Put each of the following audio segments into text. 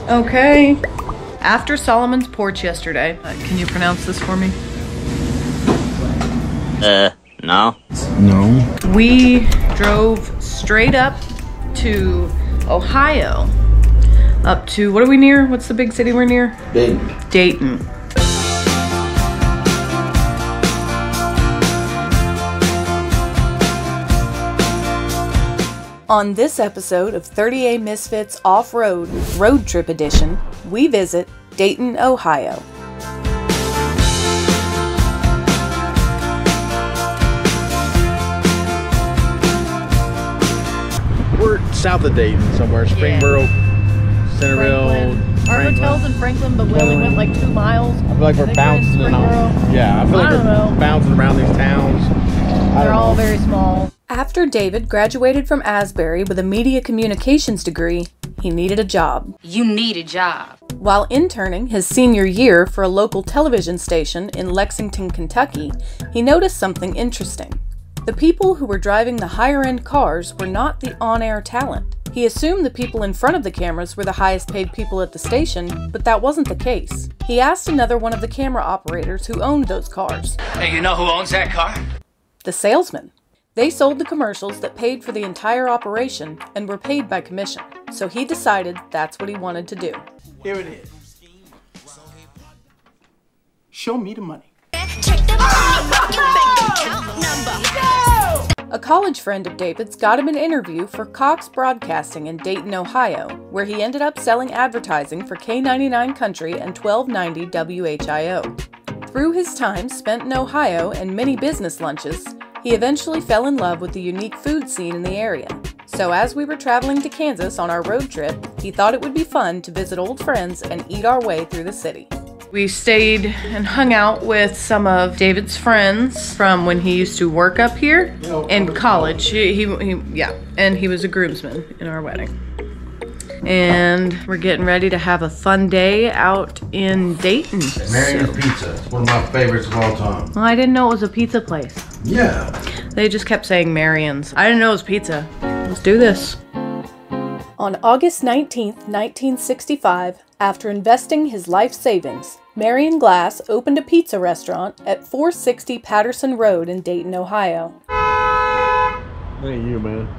Okay. After Solomon's porch yesterday, can you pronounce this for me? No. No. We drove straight up to Ohio. Up to, what are we near? What's the big city we're near? Dayton. Dayton. On this episode of 30A Misfits Off-Road Road Trip Edition, we visit Dayton, Ohio. We're south of Dayton somewhere, Springboro, Centerville. Our hotel's in Franklin, but we only went like 2 miles. I feel like we're bouncing around. Yeah, I feel like we're bouncing around these towns. They're all very small. After David graduated from Asbury with a media communications degree, he needed a job. You need a job. While interning his senior year for a local television station in Lexington, Kentucky, he noticed something interesting. The people who were driving the higher-end cars were not the on-air talent. He assumed the people in front of the cameras were the highest-paid people at the station, but that wasn't the case. He asked another one of the camera operators who owned those cars. Hey, you know who owns that car? The salesman. They sold the commercials that paid for the entire operation and were paid by commission, so he decided that's what he wanted to do. Here it is. Show me the money. A college friend of David's got him an interview for Cox Broadcasting in Dayton, Ohio, where he ended up selling advertising for K99 Country and 1290 WHIO. Through his time spent in Ohio and many business lunches, he eventually fell in love with the unique food scene in the area. So as we were traveling to Kansas on our road trip, he thought it would be fun to visit old friends and eat our way through the city. We stayed and hung out with some of David's friends from when he used to work up here in college. And he was a groomsman in our wedding. And we're getting ready to have a fun day out in Dayton. Marion's Pizza. It's one of my favorites of all time. Well, I didn't know it was a pizza place. Yeah. They just kept saying Marion's. I didn't know it was pizza. Let's do this. On August 19th, 1965, after investing his life savings, Marion Glass opened a pizza restaurant at 460 Patterson Road in Dayton, Ohio. Look at you, man.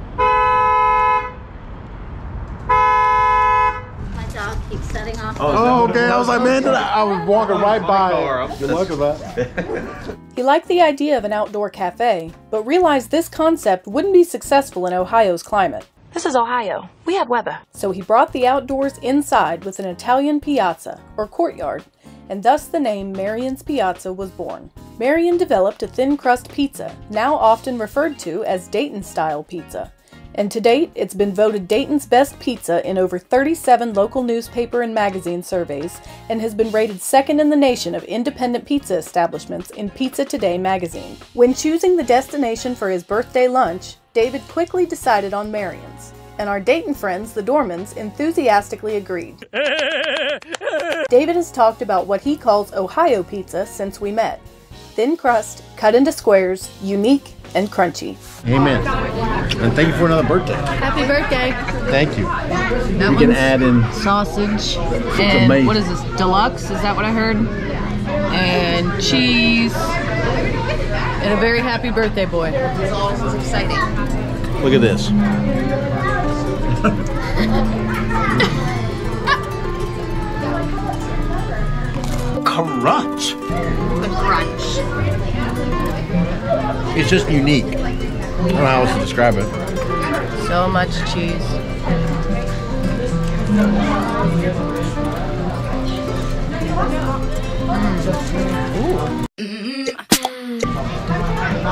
My dog keeps setting off. Oh, okay. I was like, man, I was walking right by it. Good luck with that. He liked the idea of an outdoor cafe, but realized this concept wouldn't be successful in Ohio's climate. This is Ohio. We have weather. So he brought the outdoors inside with an Italian piazza, or courtyard, and thus the name Marion's Piazza was born. Marion developed a thin crust pizza, now often referred to as Dayton-style pizza. And to date, it's been voted Dayton's best pizza in over 37 local newspaper and magazine surveys, and has been rated second in the nation of independent pizza establishments in Pizza Today magazine. When choosing the destination for his birthday lunch, David quickly decided on Marion's, and our Dayton friends, the Dormans, enthusiastically agreed. David has talked about what he calls Ohio pizza since we met. Thin crust, cut into squares, unique, and crunchy. Amen. And thank you for another birthday. Happy birthday. Thank you. That We can add in sausage and amazing. What is this? Deluxe? Is that what I heard? And cheese. And a very happy birthday, boy. This is exciting. Look at this. Crunch. The crunch. It's just unique. I don't know how else to describe it. So much cheese. Ooh. I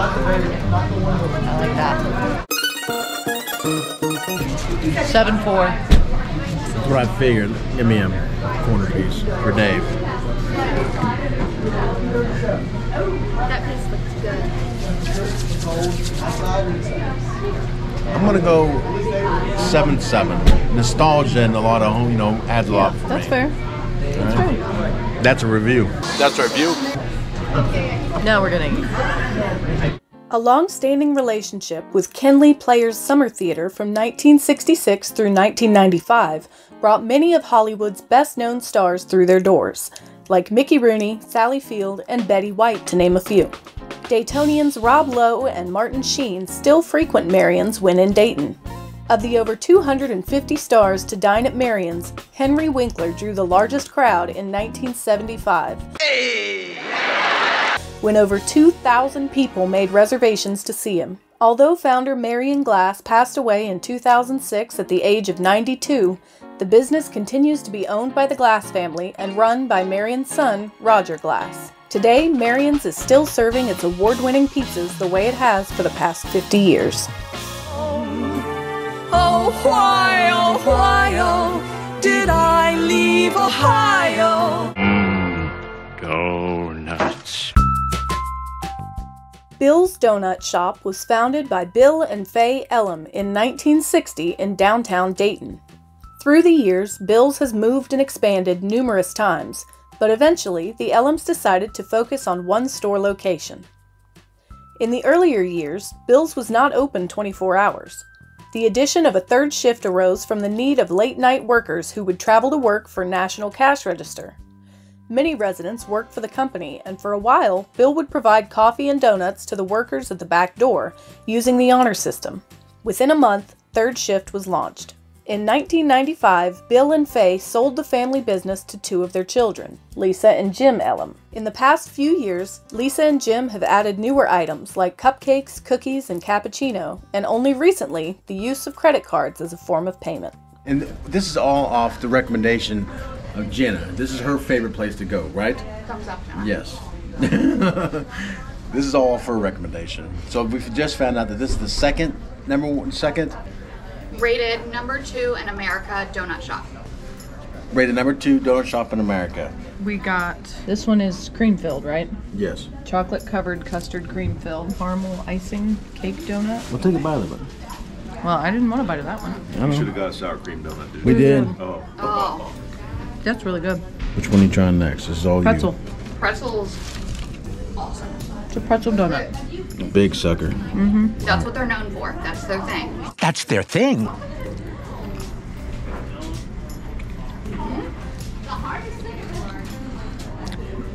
like that. 7-4. That's what I figured. Give me a corner piece for Dave. That piece looks good. I'm gonna go 7-7. Nostalgia and a lot of adds a lot for That's me. fair. That's right. That's a review. That's our review. Now we're gonna eat. A long-standing relationship with Kenley Players Summer Theater from 1966 through 1995 brought many of Hollywood's best-known stars through their doors, like Mickey Rooney, Sally Field, and Betty White, to name a few. Daytonians Rob Lowe and Martin Sheen still frequent Marion's when in Dayton. Of the over 250 stars to dine at Marion's, Henry Winkler drew the largest crowd in 1975. When over 2,000 people made reservations to see him. Although founder Marion Glass passed away in 2006 at the age of 92, the business continues to be owned by the Glass family and run by Marion's son, Roger Glass. Today, Marion's is still serving its award-winning pizzas the way it has for the past 50 years. Oh, why, did I leave Ohio? Go nuts. Bill's Doughnut Shop was founded by Bill and Faye Elam in 1960 in downtown Dayton. Through the years, Bill's has moved and expanded numerous times, but eventually the Elams decided to focus on one store location. In the earlier years, Bill's was not open 24 hours. The addition of a third shift arose from the need of late-night workers who would travel to work for National Cash Register. Many residents worked for the company, and for a while, Bill would provide coffee and donuts to the workers at the back door, using the honor system. Within a month, third shift was launched. In 1995, Bill and Faye sold the family business to two of their children, Lisa and Jim Elam. In the past few years, Lisa and Jim have added newer items like cupcakes, cookies, and cappuccino, and only recently, the use of credit cards as a form of payment. And this is all off the recommendation of Jenna. This is her favorite place to go, right? Thumbs up, John. Yes. This is all for a recommendation. So we've just found out that this is the second Rated number 2 in America donut shop. rated number 2 donut shop in America. We got, this one is cream filled, right? Yes. Chocolate covered custard cream filled, caramel icing cake donut. We'll take a bite of it. Well, I didn't want to bite of that one. You should have got a sour cream donut, didn't We you? did. Oh. That's really good. Which one are you trying next? This is all Pretzel. Pretzel's awesome. It's a pretzel donut. you. Big sucker. That's what they're known for. That's their thing. That's their thing.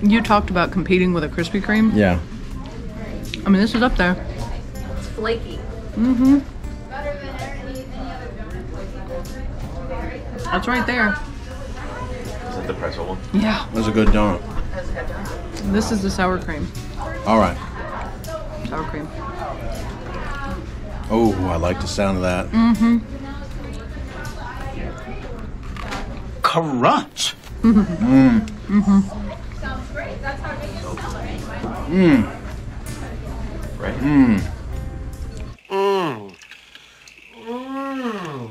You talked about competing with a Krispy Kreme. Yeah. I mean, this is up there. It's flaky. That's right there. Is it the pretzel one? Yeah. That's a good donut. That's a good donut. This is the sour cream. All right. Sour cream. Oh, I like the sound of that. Crunch.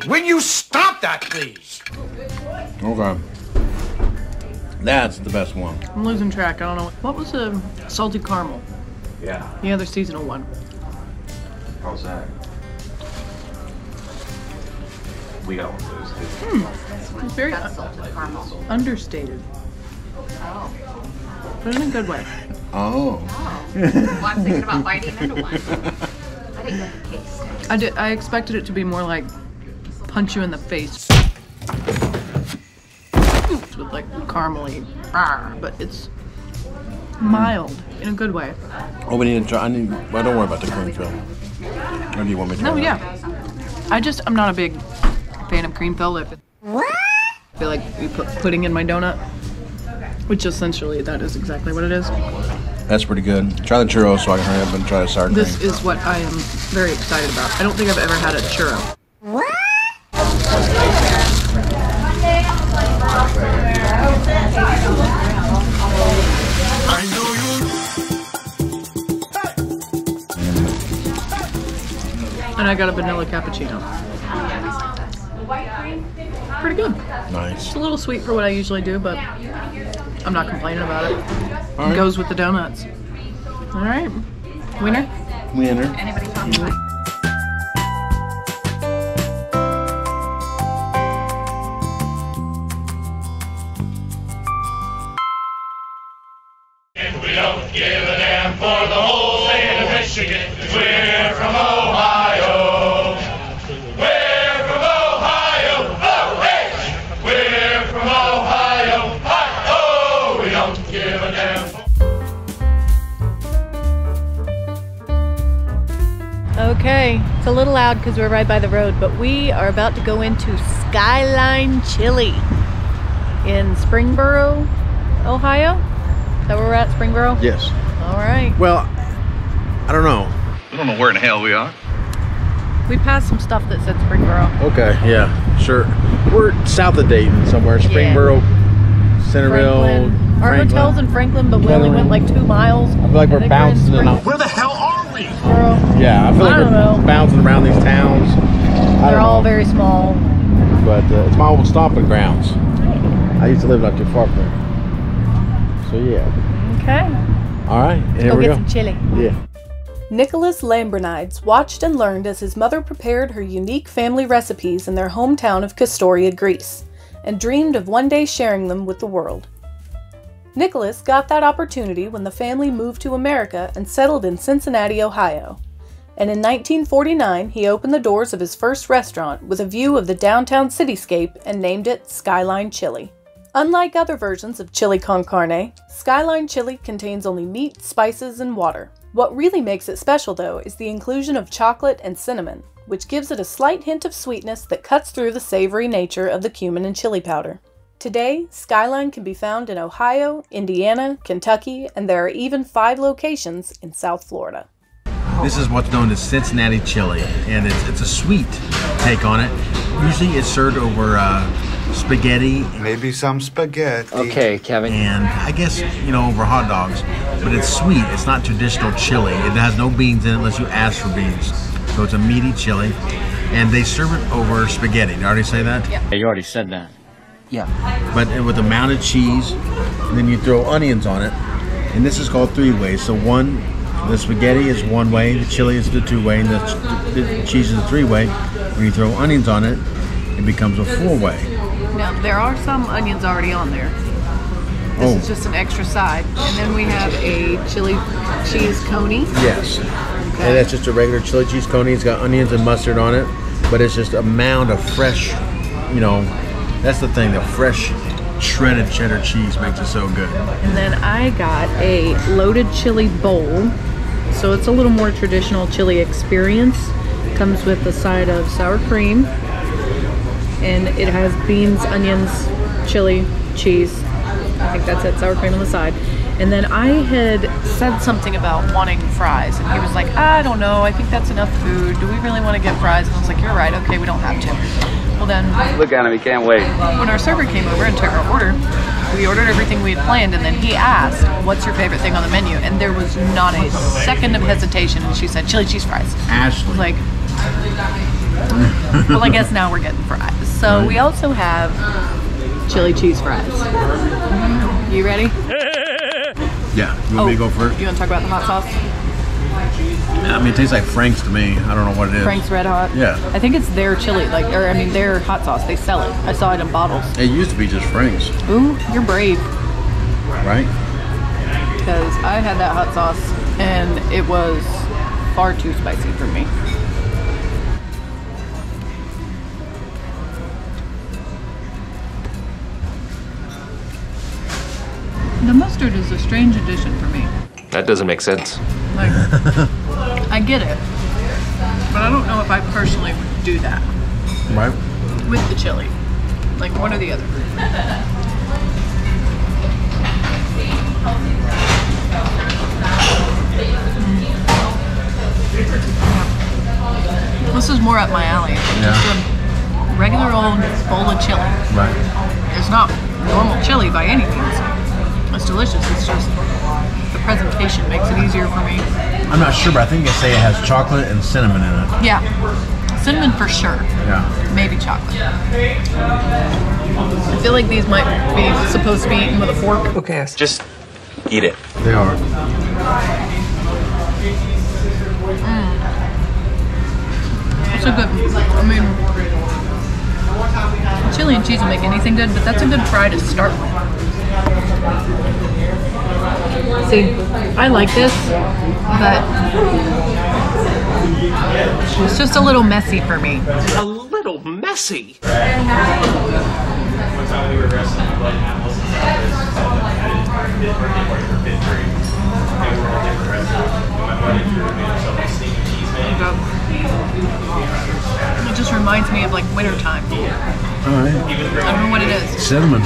Will you stop that, please? Okay. That's the best one. I'm losing track. I don't know. What was the salty caramel? Yeah. The other seasonal one. How's that? We got one of those too. It's very That's salted caramel. understated, Oh. but in a good way. Oh. Well, I'm thinking about biting into one. I didn't get the taste. I expected it to be more like punch you in the face with like caramely, but it's mild in a good way. Oh, we need to try. Well, don't worry about the cream fill. Or do you want me to try No, that? yeah. I'm not a big fan of cream fill. I feel like you put pudding in my donut, which essentially that is exactly what it is. That's pretty good. Try the churro so I can hurry up and try the sour cream. This is what I am very excited about. I don't think I've ever had a churro. And I got a vanilla cappuccino. Pretty good. Nice. It's a little sweet for what I usually do, but I'm not complaining about it. All right. Goes with the donuts. All right. Winner? Winner. Anybody talking about We don't give a damn for the whole state of Michigan. We little loud because we're right by the road, but we are about to go into Skyline Chili in Springboro, Ohio. Is that where we're at, Springboro? Yes. All right. Well, I don't know. I don't know where in the hell we are. We passed some stuff that said Springboro. Okay, yeah, sure. We're south of Dayton somewhere. Springboro, Centerville, Our hotel's in Franklin, but we only went like 2 miles. I feel like we're bouncing Where the hell are we? Yeah, I feel like we're bouncing around these towns. They're all very small. But it's my old stomping grounds. I used to live not too far from there. So yeah. Okay. All right, and here Go we get go. some chili. Yeah. Nicholas Lambrinides watched and learned as his mother prepared her unique family recipes in their hometown of Kastoria, Greece, and dreamed of one day sharing them with the world. Nicholas got that opportunity when the family moved to America and settled in Cincinnati, Ohio. And in 1949, he opened the doors of his first restaurant with a view of the downtown cityscape and named it Skyline Chili. Unlike other versions of chili con carne, Skyline Chili contains only meat, spices, and water. What really makes it special, though, is the inclusion of chocolate and cinnamon, which gives it a slight hint of sweetness that cuts through the savory nature of the cumin and chili powder. Today, Skyline can be found in Ohio, Indiana, Kentucky, and there are even 5 locations in South Florida. This is what's known as Cincinnati chili, and it's a sweet take on it. Usually it's served over spaghetti. Maybe some spaghetti. Okay, Kevin. And I guess, over hot dogs. But it's sweet. It's not traditional chili. It has no beans in it unless you ask for beans. So it's a meaty chili. And they serve it over spaghetti. Did I already say that? Yeah, you already said that. Yeah. But with a mounted cheese, and then you throw onions on it. And this is called 3-way. So the spaghetti is 1 way, the chili is the 2-way, and the cheese is the 3-way. When you throw onions on it, it becomes a 4-way. Now, there are some onions already on there. This is just an extra side. And then we have a chili cheese coney. Yes. Okay. And that's just a regular chili cheese coney. It's got onions and mustard on it, but it's just a mound of fresh, that's the thing, the fresh shredded cheddar cheese makes it so good. And then I got a loaded chili bowl. So it's a little more traditional chili experience. Comes with a side of sour cream. And it has beans, onions, chili, cheese. I think that's it, sour cream on the side. And then I had said something about wanting fries. And he was like, I don't know, I think that's enough food. Do we really want to get fries? And I was like, you're right, okay, we don't have to. Well then, look at him, he can't wait. When our server came over and took our order, we ordered everything we had planned, and then he asked, what's your favorite thing on the menu? And there was not a second of hesitation, and she said, chili cheese fries. Ashley. I was like, well, I guess now we're getting fries. So we also have chili cheese fries. You ready? Yeah, you want me to go first? You want to talk about the hot sauce? I mean, it tastes like Frank's to me. I don't know what it is. Frank's Red Hot? Yeah. I think it's their chili, their hot sauce. They sell it. I saw it in bottles. It used to be just Frank's. Ooh, you're brave. Right? Because I had that hot sauce, and it was far too spicy for me. The mustard is a strange addition for me. That doesn't make sense. Like, I get it, but I don't know if I personally would do that. Right. With the chili. Like one or the other. This is more up my alley. Just a regular old bowl of chili. Right. It's not normal chili by any means. It's delicious. It's just the presentation makes it easier for me. I'm not sure, but I think they say it has chocolate and cinnamon in it. Yeah. Cinnamon for sure. Yeah. Maybe chocolate. I feel like these might be supposed to be eaten with a fork. Who cares? Just eat it. They are. It's a good, chili and cheese will make anything good, but that's a good fry to start with. See, I like this, but it's just a little messy for me. A little messy. It just reminds me of like wintertime. Alright. I don't know what it is. Cinnamon.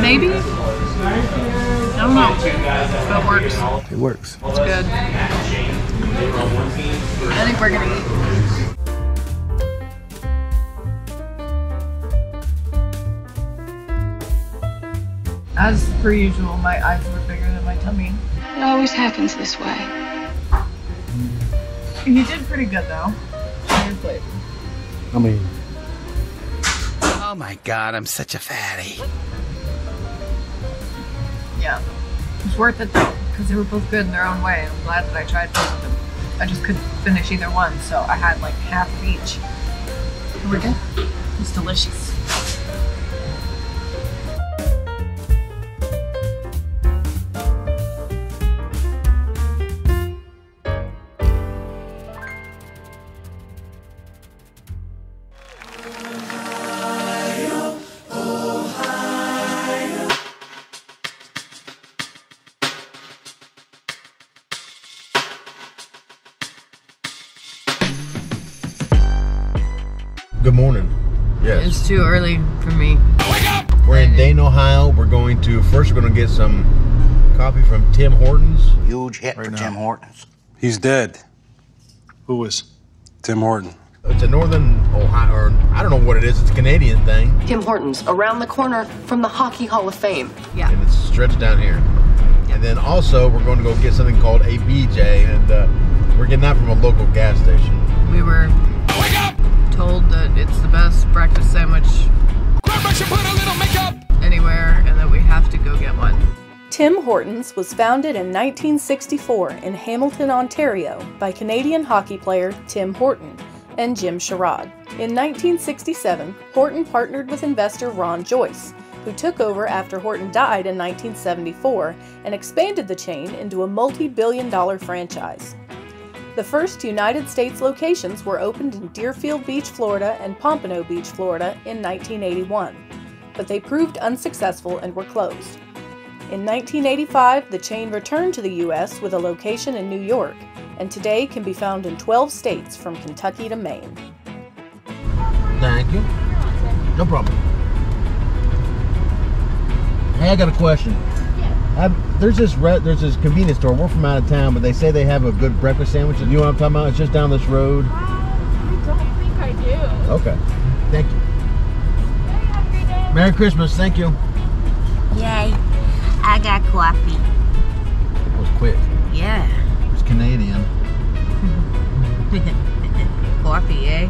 Maybe? I don't know. But it works. It works. It's good. I think we're gonna eat. As per usual, my eyes were bigger than my tummy. It always happens this way. You did pretty good though. On your plate. I mean, Oh my god, I'm such a fatty. Yeah. It was worth it though, because they were both good in their own way. I'm glad that I tried both of them. I just couldn't finish either one, so I had like half of each. And we're good. It's delicious. good morning. Yes. It's too early for me. We're in Dayton, Ohio. We're going to get some coffee from Tim Hortons. Huge hit for Tim Hortons. He's dead. Who is? Tim Horton. It's a northern Ohio, or I don't know what it is. It's a Canadian thing. Tim Hortons, around the corner from the Hockey Hall of Fame. Yeah. And it's stretched down here. And then also, we're going to go get something called a BJ, and we're getting that from a local gas station. We were told that it's the best breakfast sandwich anywhere, and that we have to go get one. Tim Hortons was founded in 1964 in Hamilton, Ontario by Canadian hockey player Tim Horton and Jim Sherrod. In 1967, Horton partnered with investor Ron Joyce, who took over after Horton died in 1974 and expanded the chain into a multi-billion-dollar franchise. The first United States locations were opened in Deerfield Beach, Florida and Pompano Beach, Florida in 1981, but they proved unsuccessful and were closed. In 1985, the chain returned to the U.S. with a location in New York, and today can be found in 12 states from Kentucky to Maine. Thank you. No problem. Hey, I got a question. There's this convenience store. We're from out of town, but they say they have a good breakfast sandwich. You know what I'm talking about? It's just down this road. I don't think I do. Okay. Thank you. Hey, have a great day. Merry Christmas. Thank you. Yay. I got coffee. That was quick. Yeah. It's Canadian. Coffee, eh?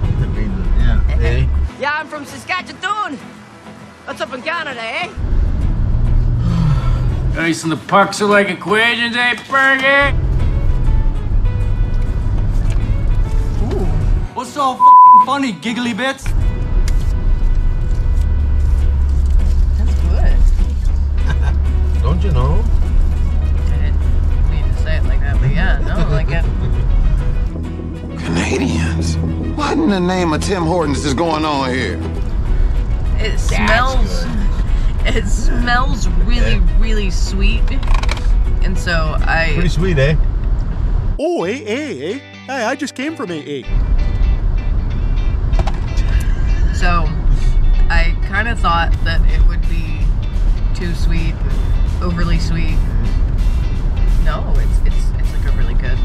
Yeah. Hey. Yeah, I'm from Saskatchewan. That's up in Canada, eh? Nice in the pucks are like equations, eh, Fergie? Ooh. What's so f***ing funny, giggly bits? That's good. Don't you know? I didn't mean to say it like that, but yeah, no, I like it. Canadians? What in the name of Tim Hortons is going on here? It smells. It smells really, really sweet, and so Pretty sweet, eh? Oh, eh? Hey, I just came from AA. So, I kind of thought that it would be too sweet, overly sweet. No, it's like a really good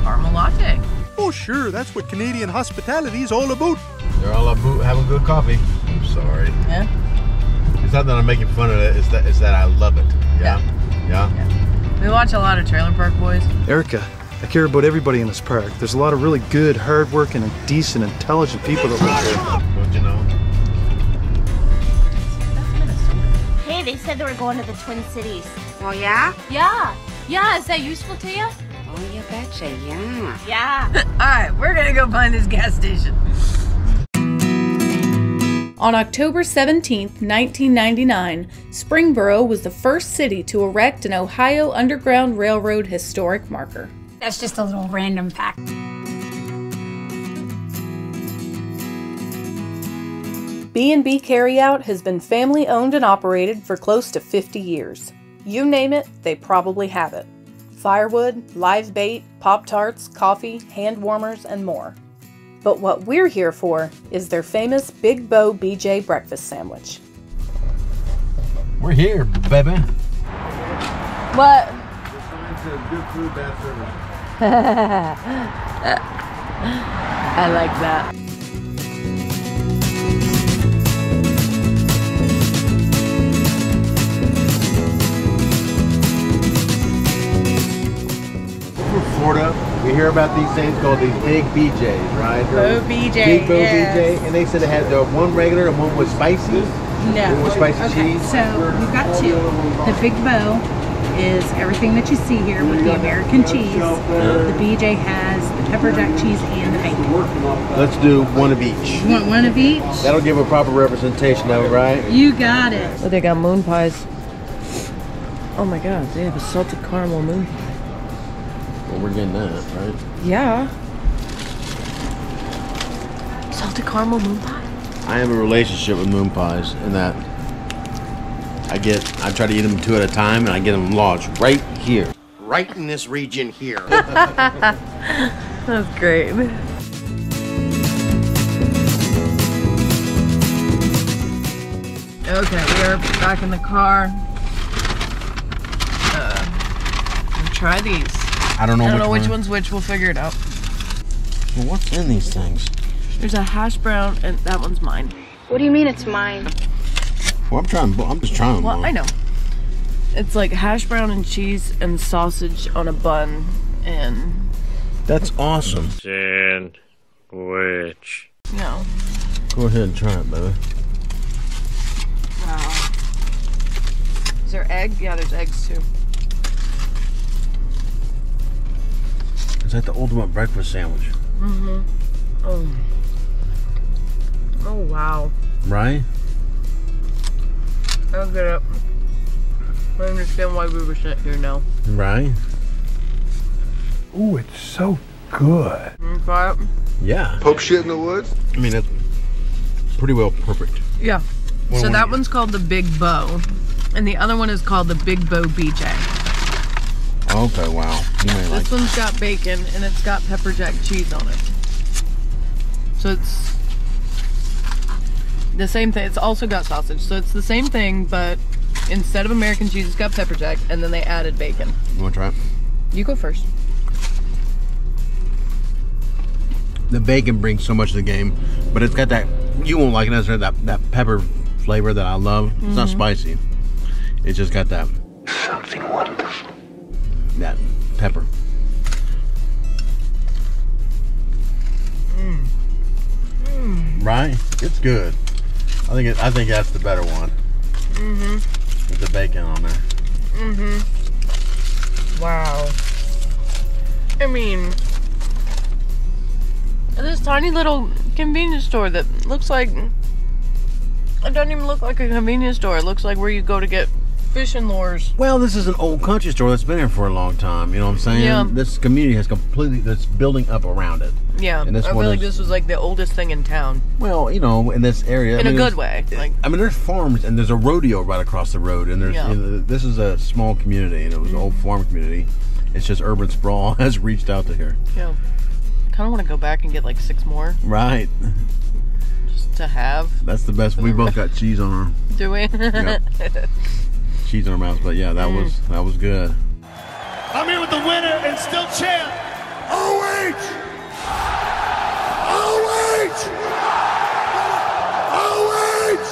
caramel latte. Oh, sure, that's what Canadian hospitality is all about. They're all about having good coffee. I'm sorry. Yeah. It's not that I'm making fun of it. It's that I love it. Yeah. We watch a lot of Trailer Park Boys. Erica, I care about everybody in this park. There's a lot of really good, hard-working, and decent, intelligent people that live here. Don't you know? Hey, they said they were going to the Twin Cities. Oh, yeah? Yeah, is that useful to you? Oh, you betcha, yeah. Yeah. Alright, we're gonna go find this gas station. On October 17, 1999, Springboro was the first city to erect an Ohio Underground Railroad historic marker. That's just a little random fact. B&B Carryout has been family owned and operated for close to 50 years. You name it, they probably have it. firewood, live bait, Pop-Tarts, coffee, hand warmers, and more. But what we're here for is their famous Big Bow BJ breakfast sandwich. We're here, baby. What? Good food, bad service. I like that. Florida, we hear about these things called these big BJs, right? Bow BJ, Big Bow yes. BJ, and they said they had the one regular and one with spicy. No. One with spicy cheese. So we've got two. The Big Bow is everything that you see here with the American cheese. The BJ has the pepper jack cheese and the bacon. Let's do one of each. You want one of each? That'll give a proper representation of it, right? You got it. Oh, they got moon pies. Oh my god, they have a salted caramel moon pie. Well, we're getting that, right? Yeah. Salted caramel moon pie? I have a relationship with moon pies in that I try to eat them 2 at a time, and I get them lodged right here. Right in this region here. That's great. Okay, we are back in the car. We'll try these. I don't know which one's which. We'll figure it out. Well, what's in these things? There's a hash brown, and that one's mine. What do you mean it's mine? Well, I'm just trying. Well, I know. It's like hash brown and cheese and sausage on a bun, and... That's awesome. Sandwich. No. Go ahead and try it, baby. Wow. Is there egg? Yeah, there's eggs too. Is that the ultimate breakfast sandwich? Mm-hmm. Oh. Oh, wow. Right? I don't get it. I understand why we were sitting here now. Right? Ooh, it's so good. Try it? Yeah. Pope shit in the woods? I mean, that's pretty well perfect. Yeah. So that one's called the Big Bow, and the other one is called the Big Bow BJ. Okay, wow. This one's got bacon, and it's got pepper jack cheese on it. So it's the same thing. It's also got sausage. So it's the same thing, but instead of American cheese, it's got pepper jack, and then they added bacon. You want to try it? You go first. The bacon brings so much to the game, but it's got that, you won't like it necessarily, that pepper flavor that I love. It's not spicy. It's just got that. Something wonderful. That pepper. Right? It's good. I think that's the better one. With the bacon on there. Wow. I mean, this tiny little convenience store that looks like, it doesn't even look like a convenience store. It looks like where you go to get fishing lures. Well, this is an old country store that's been here for a long time. You know what I'm saying? Yeah. This community has that's building up around it. Yeah, and this I feel like this was like the oldest thing in town. Well, you know, in this area. In a good way. Like, I mean, there's farms and there's a rodeo right across the road, and there's this is a small community, and it was an old farm community. It's just urban sprawl has reached out to here. Yeah. Kind of want to go back and get like 6 more. Right. Just to have. That's the best. We both got cheese on our. Do we? Yep. Cheese in our mouths, but yeah, that was good. I'm here with the winner and still champ, OH! OH! OH!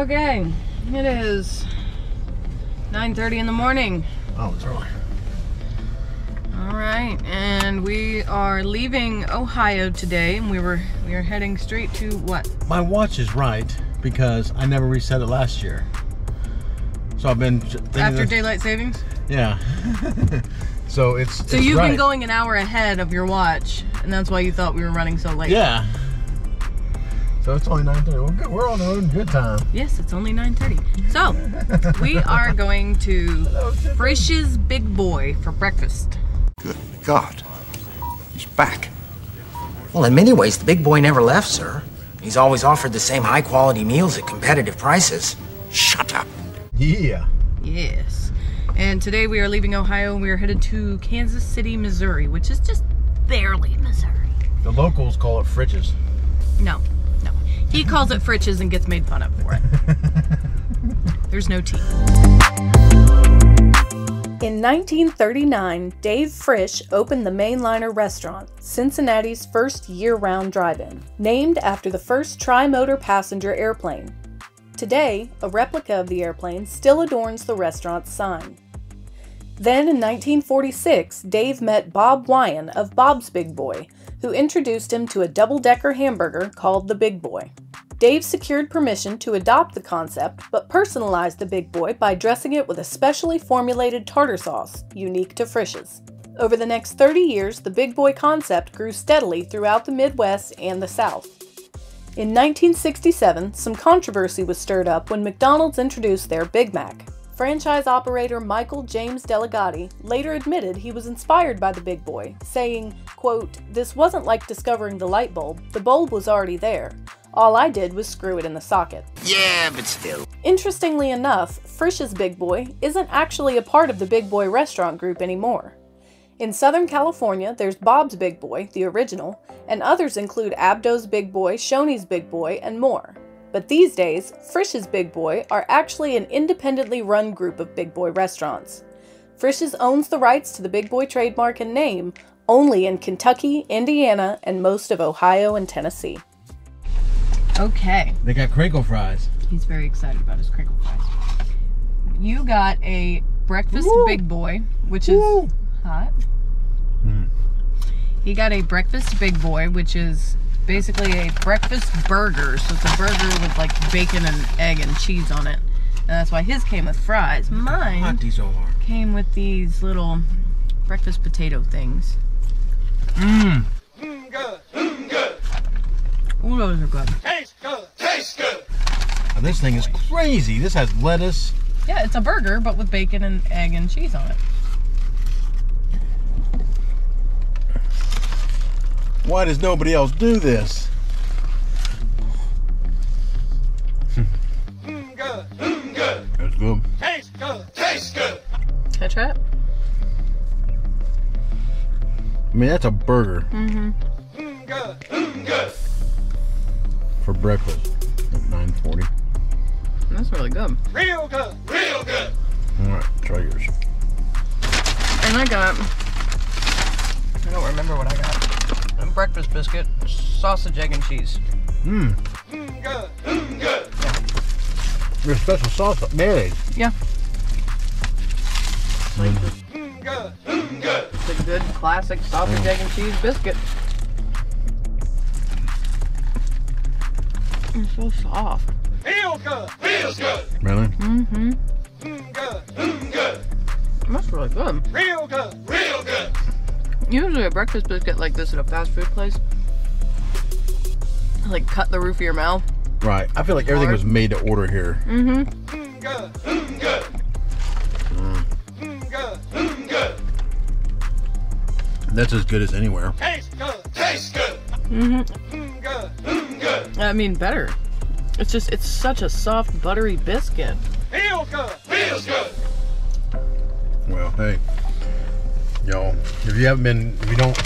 Okay, it is 9:30 in the morning. Oh, it's early. All right, and we are leaving Ohio today, and we are heading straight to what? My watch is right because I never reset it last year. So I've been thinking After daylight savings? Yeah. So it's you've right. been going an hour ahead of your watch, and that's why you thought we were running so late. Yeah. So it's only 9:30. We're good. We're on the road in good time. Yes, it's only 9:30. So we are going to Frisch's Big Boy for breakfast. Good God. He's back. Well, in many ways, the big boy never left, sir. He's always offered the same high-quality meals at competitive prices. Shut up. Yeah. Yes. And today we are leaving Ohio and we are headed to Kansas City, Missouri, which is just barely Missouri. The locals call it Frisch's. No. He calls it Frisch's and gets made fun of for it. There's no T. In 1939, Dave Frisch opened the Mainliner restaurant, Cincinnati's first year-round drive-in, named after the first tri-motor passenger airplane. Today, a replica of the airplane still adorns the restaurant's sign. Then in 1946, Dave met Bob Wyan of Bob's Big Boy, who introduced him to a double-decker hamburger called the Big Boy. Dave secured permission to adopt the concept, but personalized the Big Boy by dressing it with a specially formulated tartar sauce, unique to Frisch's. Over the next 30 years, the Big Boy concept grew steadily throughout the Midwest and the South. In 1967, some controversy was stirred up when McDonald's introduced their Big Mac. Franchise operator Michael James Delegati later admitted he was inspired by the Big Boy, saying, quote, "This wasn't like discovering the light bulb. The bulb was already there. All I did was screw it in the socket." Yeah, but still. Interestingly enough, Frisch's Big Boy isn't actually a part of the Big Boy restaurant group anymore. In Southern California, there's Bob's Big Boy, the original, and others include Abdo's Big Boy, Shoney's Big Boy, and more. But these days, Frisch's Big Boy are actually an independently run group of Big Boy restaurants. Frisch's owns the rights to the Big Boy trademark and name only in Kentucky, Indiana, and most of Ohio and Tennessee. Okay. They got crinkle fries. He's very excited about his crinkle fries. You got a breakfast Big Boy, which is hot. He got a breakfast Big Boy, which is basically a breakfast burger. So it's a burger with like bacon and egg and cheese on it. And that's why his came with fries. Mine came with these little breakfast potato things. Good. Good. Ooh, those are good. Taste good. Taste good. Now, this thing is crazy. This has lettuce. Yeah, it's a burger, but with bacon and egg and cheese on it. Why does nobody else do this? Good. Good. That's good. Taste good. Taste good. Can I try it? I mean, that's a burger. Good. Good. For breakfast at 9:40. That's really good. Real good. Real good. All right, try yours. And I don't remember what I got. A breakfast biscuit, sausage, egg, and cheese. Good. Good. Yeah. Your special sauce, mayonnaise. Yeah. Good. Good. It's a good classic sausage, egg, and cheese biscuit. It's so soft. Feel good. Feels good. Really? Good. Good. That's really good. Real good. Real good. Usually a breakfast biscuit like this at a fast food place, like cut the roof of your mouth. Right. I feel like everything was made to order here. Good. Good. Good. That's as good as anywhere. Taste good. Taste good. Good. Good. I mean, better. It's such a soft, buttery biscuit. Feel good. Feels good. Well, hey, y'all, if you don't,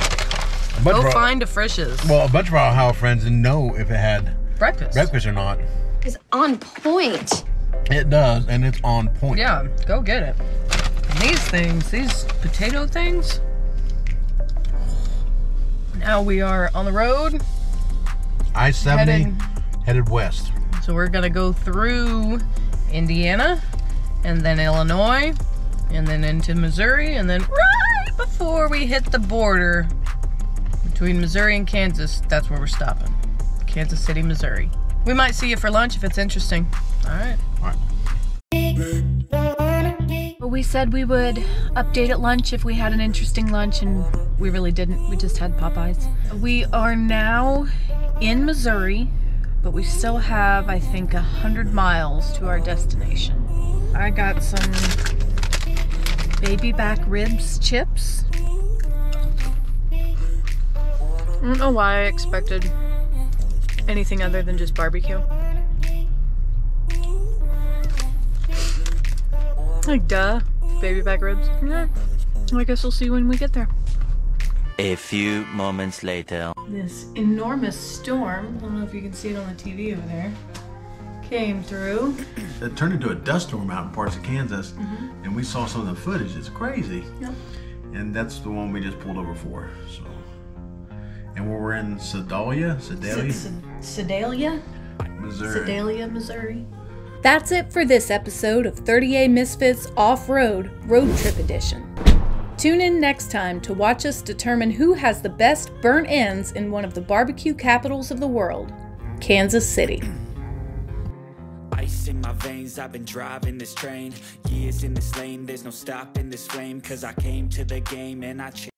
go find a Frisch's. Well, a bunch of our Ohio friends didn't know if it had breakfast or not. It's on point. It does, and it's on point. Yeah, go get it. And these potato things. Now we are on the road. I-70 headed west. So we're gonna go through Indiana, and then Illinois, and then into Missouri, and then right before we hit the border between Missouri and Kansas, that's where we're stopping. Kansas City, Missouri. We might see you for lunch if it's interesting. All right. Well, we said we would update at lunch if we had an interesting lunch, and we really didn't. We just had Popeyes. We are now in Missouri, but we still have, I think, 100 miles to our destination. I got some baby back ribs chips. I don't know why I expected Anything other than just barbecue? Like, duh. Baby back ribs? Yeah. I guess we'll see when we get there. A few moments later. This enormous storm, I don't know if you can see it on the TV over there, came through. It turned into a dust storm out in parts of Kansas, and we saw some of the footage. It's crazy. Yep. And that's the one we just pulled over for. So, and we're in Sedalia, Sedalia, Missouri. Sedalia, Missouri. That's it for this episode of 30A Misfits Off-Road Road Trip Edition. Tune in next time to watch us determine who has the best burnt ends in one of the barbecue capitals of the world, Kansas City. Ice in my veins, I've been driving this train. Years in this lane, there's no stopping this flame. 'Cause I came to the game and I changed.